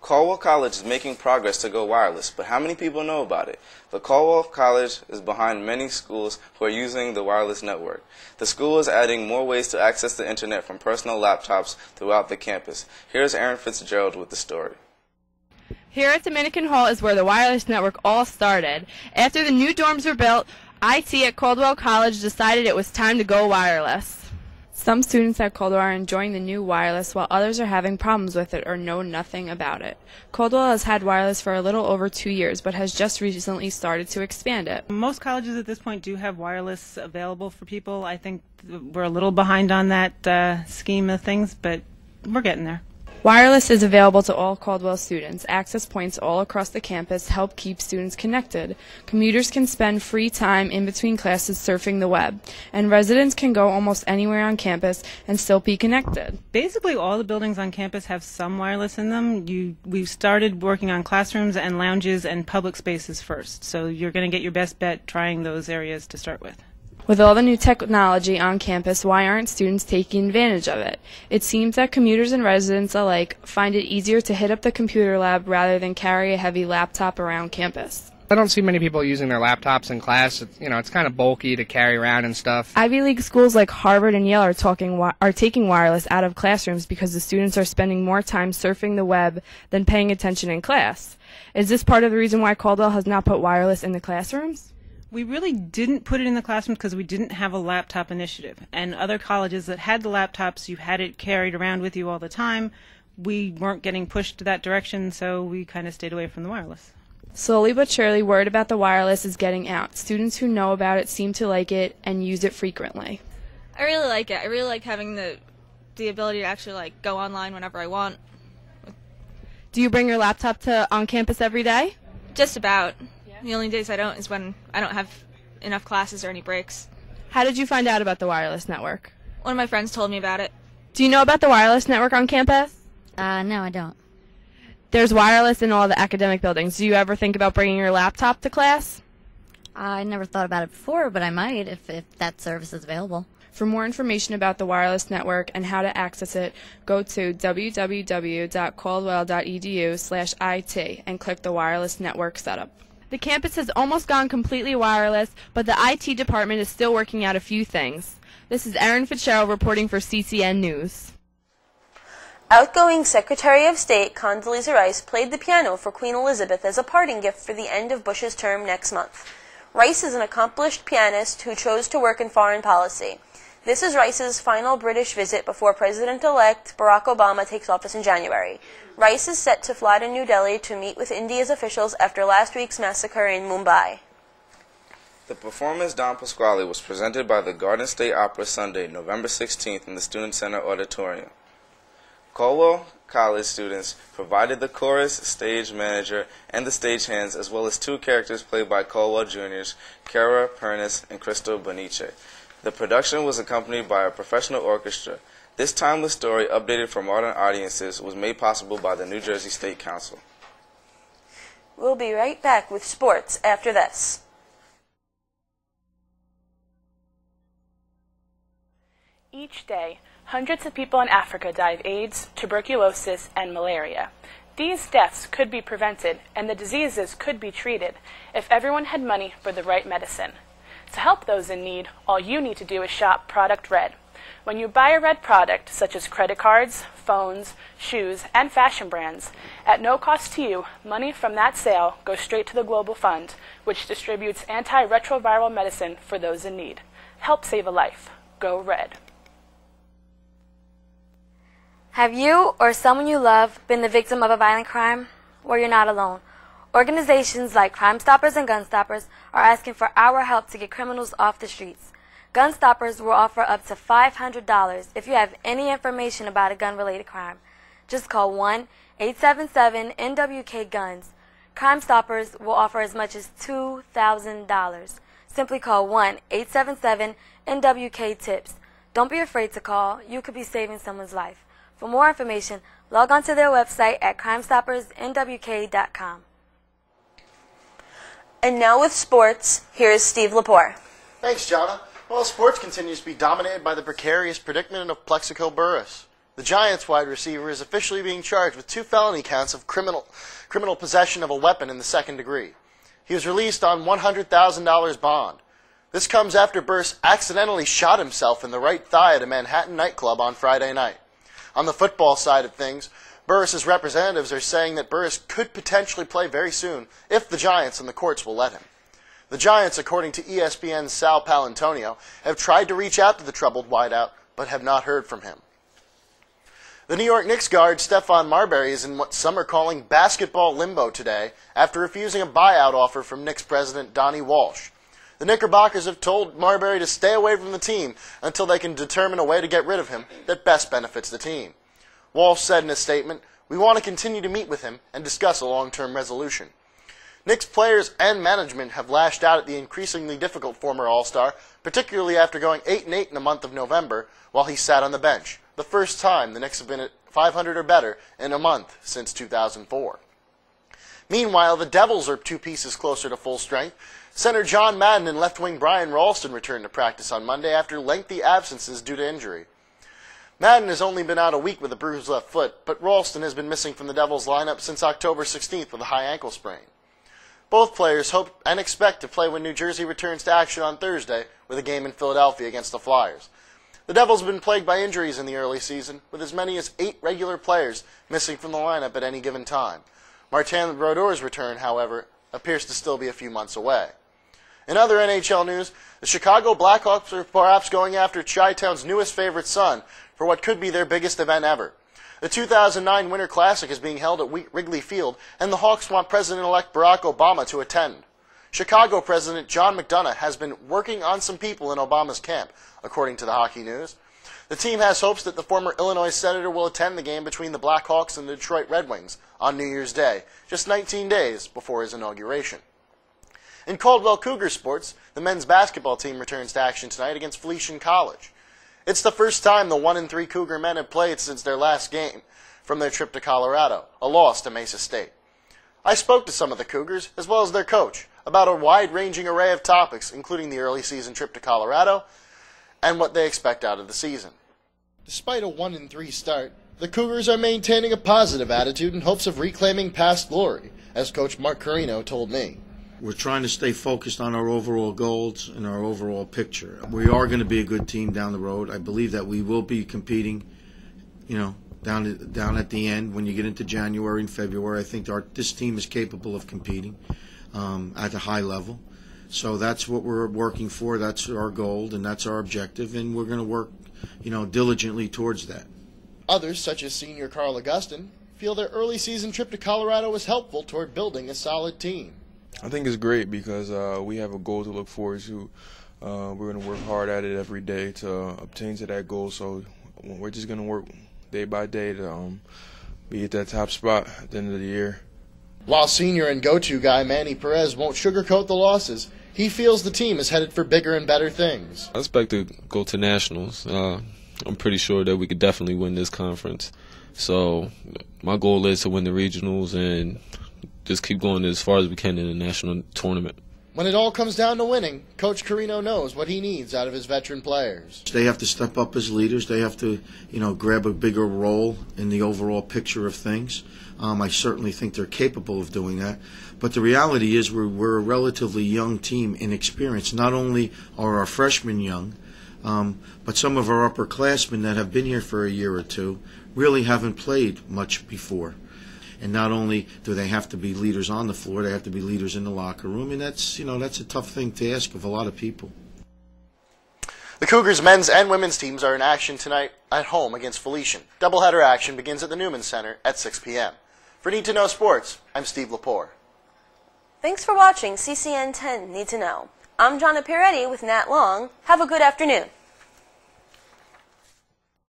Caldwell College is making progress to go wireless, but how many people know about it? The Caldwell College is behind many schools who are using the wireless network. The school is adding more ways to access the internet from personal laptops throughout the campus. Here's Erin Fitzgerald with the story. Here at Dominican Hall is where the wireless network all started. After the new dorms were built, IT at Caldwell College decided it was time to go wireless. Some students at Caldwell are enjoying the new wireless while others are having problems with it or know nothing about it. Caldwell has had wireless for a little over 2 years but has just recently started to expand it. Most colleges at this point do have wireless available for people. I think we're a little behind on that scheme of things, but we're getting there. Wireless is available to all Caldwell students. Access points all across the campus help keep students connected. Commuters can spend free time in between classes surfing the web, and residents can go almost anywhere on campus and still be connected. Basically, all the buildings on campus have some wireless in them. We've started working on classrooms and lounges and public spaces first, so you're going to get your best bet trying those areas to start with. With all the new technology on campus, why aren't students taking advantage of it? It seems that commuters and residents alike find it easier to hit up the computer lab rather than carry a heavy laptop around campus. I don't see many people using their laptops in class. It's kind of bulky to carry around and stuff. Ivy League schools like Harvard and Yale are taking wireless out of classrooms because the students are spending more time surfing the web than paying attention in class. Is this part of the reason why Caldwell has not put wireless in the classrooms? We really didn't put it in the classrooms because we didn't have a laptop initiative. And other colleges that had the laptops, you had it carried around with you all the time. We weren't getting pushed to that direction, so we kind of stayed away from the wireless. Slowly but surely, word about the wireless is getting out. Students who know about it seem to like it and use it frequently. I really like it. I really like having the ability to actually go online whenever I want. Do you bring your laptop to on campus every day? Just about. The only days I don't is when I don't have enough classes or any breaks. How did you find out about the wireless network? One of my friends told me about it. Do you know about the wireless network on campus? No, I don't. There's wireless in all the academic buildings. Do you ever think about bringing your laptop to class? I never thought about it before, but I might if that service is available. For more information about the wireless network and how to access it, go to www.caldwell.edu/IT and click the wireless network setup. The campus has almost gone completely wireless, but the IT department is still working out a few things. This is Erin Fitzgerald reporting for CCN News. Outgoing Secretary of State Condoleezza Rice played the piano for Queen Elizabeth as a parting gift for the end of Bush's term next month. Rice is an accomplished pianist who chose to work in foreign policy. This is Rice's final British visit before President-elect Barack Obama takes office in January. Rice is set to fly to New Delhi to meet with India's officials after last week's massacre in Mumbai. The performance Don Pasquale was presented by the Garden State Opera Sunday, November 16th in the Student Center Auditorium. Caldwell College students provided the chorus, stage manager, and the stagehands, as well as two characters played by Caldwell Juniors, Kara Pernis and Crystal Bonice. The production was accompanied by a professional orchestra. This timeless story, updated for modern audiences, was made possible by the New Jersey State Council. We'll be right back with sports after this. Each day, hundreds of people in Africa die of AIDS, tuberculosis, and malaria. These deaths could be prevented, and the diseases could be treated if everyone had money for the right medicine. To help those in need, all you need to do is shop Product Red. When you buy a Red product, such as credit cards, phones, shoes, and fashion brands, at no cost to you, money from that sale goes straight to the Global Fund, which distributes antiretroviral medicine for those in need. Help save a life. Go Red. Have you or someone you love been the victim of a violent crime? Well, you're not alone. Organizations like Crime Stoppers and Gun Stoppers are asking for our help to get criminals off the streets. Gun Stoppers will offer up to $500 if you have any information about a gun-related crime. Just call 1-877-NWK-GUNS. Crime Stoppers will offer as much as $2,000. Simply call 1-877-NWK-TIPS. Don't be afraid to call. You could be saving someone's life. For more information, log on to their website at crimestoppersnwk.com. And now with sports, here is Steve Lepore. Thanks, Jahna. Well, sports continues to be dominated by the precarious predicament of Plexico Burress. The Giants wide receiver is officially being charged with 2 felony counts of criminal possession of a weapon in the second degree. He was released on $100,000 bond. This comes after Burse accidentally shot himself in the right thigh at a Manhattan nightclub on Friday night. On the football side of things, Burse's representatives are saying that Burse could potentially play very soon if the Giants and the courts will let him. The Giants, according to ESPN's Sal Paolantonio, have tried to reach out to the troubled wideout, but have not heard from him. The New York Knicks guard Stephon Marbury is in what some are calling basketball limbo today after refusing a buyout offer from Knicks president Donnie Walsh. The Knickerbockers have told Marbury to stay away from the team until they can determine a way to get rid of him that best benefits the team. Walsh said in a statement, "We want to continue to meet with him and discuss a long-term resolution." Knicks players and management have lashed out at the increasingly difficult former All-Star, particularly after going 8-8 in the month of November while he sat on the bench, the first time the Knicks have been at 500 or better in a month since 2004. Meanwhile, the Devils are 2 pieces closer to full strength. Center John Madden and left wing Brian Ralston returned to practice on Monday after lengthy absences due to injury. Madden has only been out a week with a bruised left foot, but Ralston has been missing from the Devils lineup since October 16th with a high ankle sprain. Both players hope and expect to play when New Jersey returns to action on Thursday with a game in Philadelphia against the Flyers. The Devils have been plagued by injuries in the early season, with as many as 8 regular players missing from the lineup at any given time. Martin Brodeur's return, however, appears to still be a few months away. In other NHL news, the Chicago Blackhawks are perhaps going after Chi-Town's newest favorite son for what could be their biggest event ever. The 2009 Winter Classic is being held at Wrigley Field, and the Hawks want President-elect Barack Obama to attend. Chicago President John McDonough has been working on some people in Obama's camp, according to the Hockey News. The team has hopes that the former Illinois senator will attend the game between the Blackhawks and the Detroit Red Wings on New Year's Day, just 19 days before his inauguration. In Caldwell Cougar sports, the men's basketball team returns to action tonight against Felician College. It's the first time the 1-3 Cougar men have played since their last game from their trip to Colorado, a loss to Mesa State. I spoke to some of the Cougars, as well as their coach, about a wide-ranging array of topics, including the early season trip to Colorado and what they expect out of the season. Despite a 1-3 start, the Cougars are maintaining a positive attitude in hopes of reclaiming past glory, as Coach Mark Carino told me. We're trying to stay focused on our overall goals and our overall picture. We are going to be a good team down the road. I believe that we will be competing, down at the end when you get into January and February. I think this team is capable of competing at a high level. So that's what we're working for. That's our goal and that's our objective, and we're going to work, diligently towards that. Others, such as senior Carl Augustin, feel their early season trip to Colorado was helpful toward building a solid team. I think it's great because we have a goal to look forward to. We're going to work hard at it every day to obtain to that goal. So we're just going to work day by day to be at that top spot at the end of the year. While senior and go-to guy Manny Perez won't sugarcoat the losses, he feels the team is headed for bigger and better things. I expect to go to nationals. I'm pretty sure that we could definitely win this conference. So my goal is to win the regionals and just keep going as far as we can in the national tournament. When it all comes down to winning, Coach Carino knows what he needs out of his veteran players. They have to step up as leaders. They have to, grab a bigger role in the overall picture of things. I certainly think they're capable of doing that. But the reality is we're a relatively young team in experience. Not only are our freshmen young, but some of our upperclassmen that have been here for a year or two really haven't played much before. And not only do they have to be leaders on the floor, they have to be leaders in the locker room, and that's a tough thing to ask of a lot of people. The Cougars' men's and women's teams are in action tonight at home against Felician. Doubleheader action begins at the Newman Center at 6 p.m. For Need to Know Sports, I'm Steve Lepore. Thanks for watching CCN 10 Need to Know. I'm Jahna Pieretti with Nat Long. Have a good afternoon.